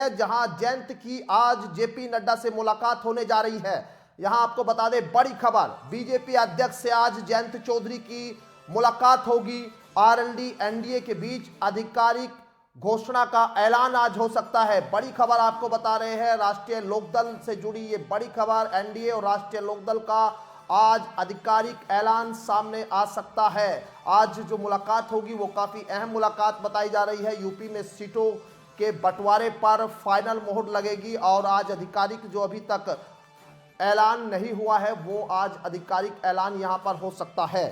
जहां जयंत की आज जेपी नड्डा से मुलाकात होने जा रही है। यहां आपको बता दें बड़ी खबर, बीजेपी अध्यक्ष से आज जयंत चौधरी की मुलाकात होगी। आरएलडी एनडीए के बीच आधिकारिक घोषणा का ऐलान आज हो सकता है। बड़ी खबर आपको बता रहे हैं, राष्ट्रीय लोकदल से जुड़ी ये बड़ी खबर, एनडीए और राष्ट्रीय लोकदल का आज आधिकारिक ऐलान सामने आ सकता है। आज जो मुलाकात होगी वो काफी अहम मुलाकात बताई जा रही है। यूपी में सीटों के बंटवारे पर फाइनल मोहर लगेगी और आज आधिकारिक जो अभी तक ऐलान नहीं हुआ है वो आज आधिकारिक ऐलान यहां पर हो सकता है।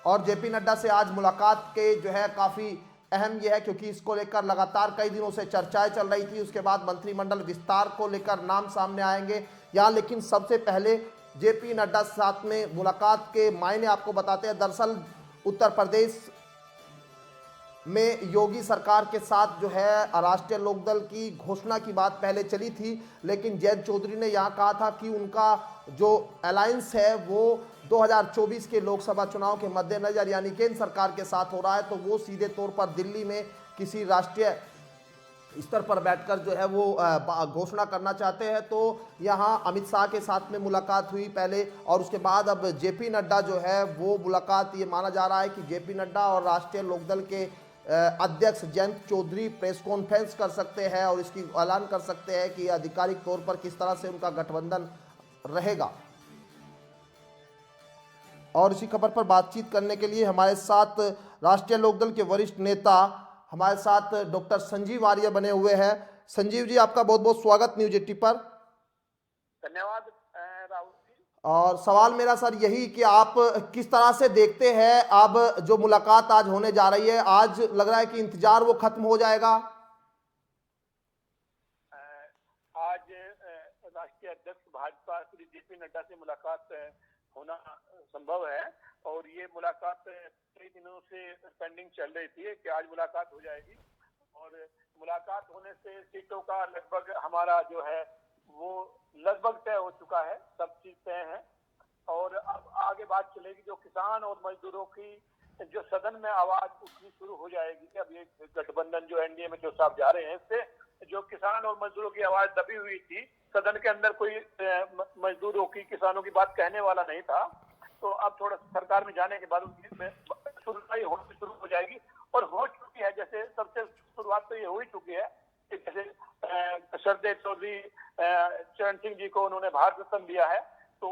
और जेपी नड्डा से आज मुलाकात के जो है काफी अहम यह है क्योंकि इसको लेकर लगातार कई दिनों से चर्चाएं चल रही थी। उसके बाद मंत्रिमंडल विस्तार को लेकर नाम सामने आएंगे यहाँ, लेकिन सबसे पहले जेपी नड्डा साथ में मुलाकात के मायने आपको बताते हैं। दरअसल उत्तर प्रदेश में योगी सरकार के साथ जो है राष्ट्रीय लोकदल की घोषणा की बात पहले चली थी, लेकिन जयंत चौधरी ने यहां कहा था कि उनका जो अलायंस है वो 2024 के लोकसभा चुनाव के मद्देनजर यानी केंद्र सरकार के साथ हो रहा है, तो वो सीधे तौर पर दिल्ली में किसी राष्ट्रीय स्तर पर बैठकर जो है वो घोषणा करना चाहते हैं। तो यहाँ अमित शाह के साथ में मुलाकात हुई पहले और उसके बाद अब जेपी नड्डा जो है वो मुलाकात, ये माना जा रहा है कि जेपी नड्डा और राष्ट्रीय लोकदल के अध्यक्ष जयंत चौधरी प्रेस कॉन्फ्रेंस कर सकते हैं और इसकी ऐलान कर सकते हैं कि आधिकारिक तौर पर किस तरह से उनका गठबंधन रहेगा। और इसी खबर पर बातचीत करने के लिए हमारे साथ राष्ट्रीय लोकदल के वरिष्ठ नेता हमारे साथ डॉक्टर संजीव आर्य बने हुए हैं। संजीव जी, आपका बहुत बहुत स्वागत न्यूज 80 पर। धन्यवाद राहुल जी। और सवाल मेरा सर यही कि आप किस तरह से देखते हैं अब जो मुलाकात आज होने जा रही है, आज लग रहा है कि इंतजार वो खत्म हो जाएगा। आज राष्ट्रीय अध्यक्ष भाजपा श्री जेपी नड्डा से मुलाकात होना संभव है और ये मुलाकात कई दिनों से पेंडिंग चल रही थी कि आज मुलाकात हो जाएगी और मुलाकात होने से सीटों का लगभग हमारा जो है वो लगभग तय हो चुका है, सब चीज तय है और अब आगे बात चलेगी जो किसान और मजदूरों की जो सदन में आवाज उठनी शुरू हो जाएगी। अब ये गठबंधन जो एनडीए में जो साहब जा रहे हैं इससे जो किसान और मजदूरों की आवाज दबी हुई थी, सदन के अंदर कोई मजदूरों की किसानों की बात कहने वाला नहीं था, तो अब थोड़ा सरकार में जाने के बाद उनकी सुनवाई होनी शुरू हो जाएगी और हो चुकी है। जैसे सबसे शुरुआत तो ये हो ही चुकी है कि जैसे शरदेव चौधरी चरण सिंह जी को उन्होंने भारत रत्न दिया है, तो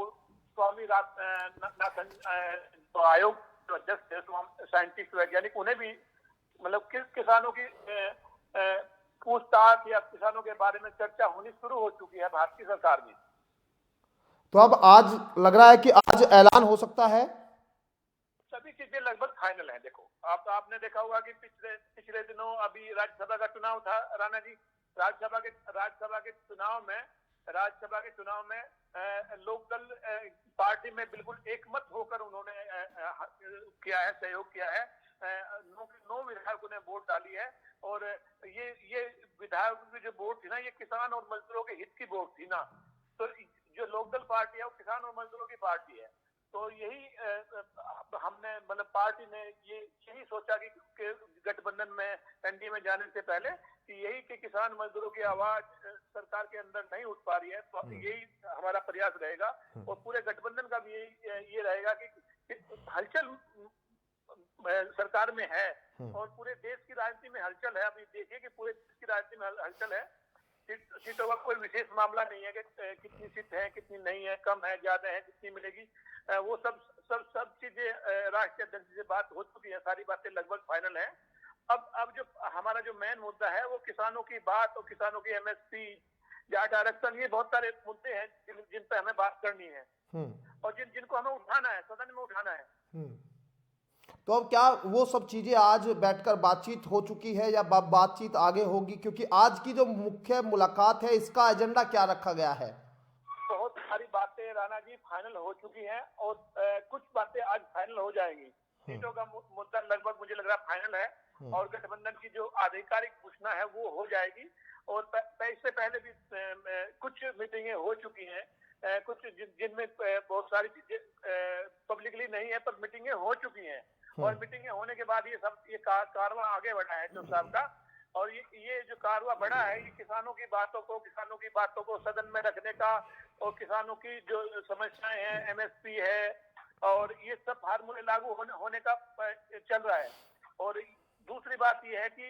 स्वामी नाथन जो आयोग जो अध्यक्ष थे, साइंटिस्ट वैज्ञानिक, उन्हें भी मतलब किसानों की पूछताछ या किसानों के बारे में चर्चा होनी शुरू हो चुकी है भारत की सरकार में। तो अब आज लग रहा है कि आज ऐलान हो सकता है, सभी चीजें लगभग फाइनल है। देखो आपने देखा होगा कि पिछले दिनों अभी राज्यसभा का चुनाव था राणा जी, राज्यसभा के चुनाव में लोकदल पार्टी में बिल्कुल एकमत होकर उन्होंने किया है, सहयोग किया है। 9 विधायकों ने वोट डाली है और ये विधायकों की जो वोट थी ना, ये किसान और मजदूरों के हित की वोट थी ना, तो जो लोकदल पार्टी है वो किसान और मजदूरों की पार्टी है। तो यही हमने मतलब पार्टी ने यही सोचा कि गठबंधन में एनडीए में जाने से पहले कि यही कि किसान मजदूरों की आवाज सरकार के अंदर नहीं उठ पा रही है, तो यही हमारा प्रयास रहेगा और पूरे गठबंधन का भी ये रहेगा कि हलचल सरकार में है और पूरे देश की राजनीति में हलचल है। अभी देखिए कि पूरे देश की राजनीति में हलचल है। सीटों का कोई विशेष मामला नहीं है कि कितनी सीट है, कितनी नहीं है, कम है, ज्यादा है, कितनी मिलेगी, वो सब चीजें राष्ट्रीय अध्यक्ष से बात हो चुकी है, सारी बातें लगभग फाइनल है। अब जो हमारा जो मेन मुद्दा है वो किसानों की बात और किसानों की एमएसपी जाट आरक्षण, ये बहुत सारे मुद्दे हैं जिन पर हमें बात करनी है और जिनको हमें उठाना है, सदन में उठाना है। तो अब क्या वो सब चीजें आज बैठकर बातचीत हो चुकी है या बातचीत आगे होगी, क्योंकि आज की जो मुख्य मुलाकात है इसका एजेंडा क्या रखा गया है? बहुत सारी बातें राणा जी फाइनल हो चुकी हैं और कुछ बातें आज फाइनल हो जाएंगी। सीटों का मुद्दा लगभग मुझे लग रहा है फाइनल है और गठबंधन की जो आधिकारिक घोषणा है वो हो जाएगी और इससे पहले भी कुछ मीटिंगें हो चुकी हैं, कुछ जिनमें बहुत सारी चीजें पब्लिकली नहीं है पर मीटिंगें हो चुकी हैं और मीटिंग होने के बाद ये कारवां आगे बढ़ा है जो साहब का। और ये जो कारवां बढ़ा है, ये किसानों की बातों को सदन में रखने का, और किसानों की जो समस्याएं हैं, एमएसपी है और ये सब फार्मूले लागू होने का चल रहा है। और दूसरी बात ये है कि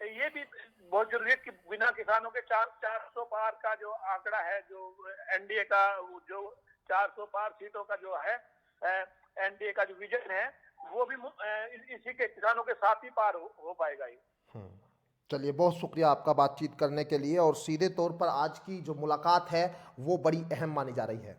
ये भी बहुत जरूरी है कि बिना किसानों के 400 पार का जो आंकड़ा है, जो एनडीए का जो 400 पार सीटों का जो है, एनडीए का जो विजन है, वो भी इसी के किसानों के साथ ही पार हो पाएगा ये। चलिए, बहुत शुक्रिया आपका बातचीत करने के लिए। और सीधे तौर पर आज की जो मुलाकात है वो बड़ी अहम मानी जा रही है।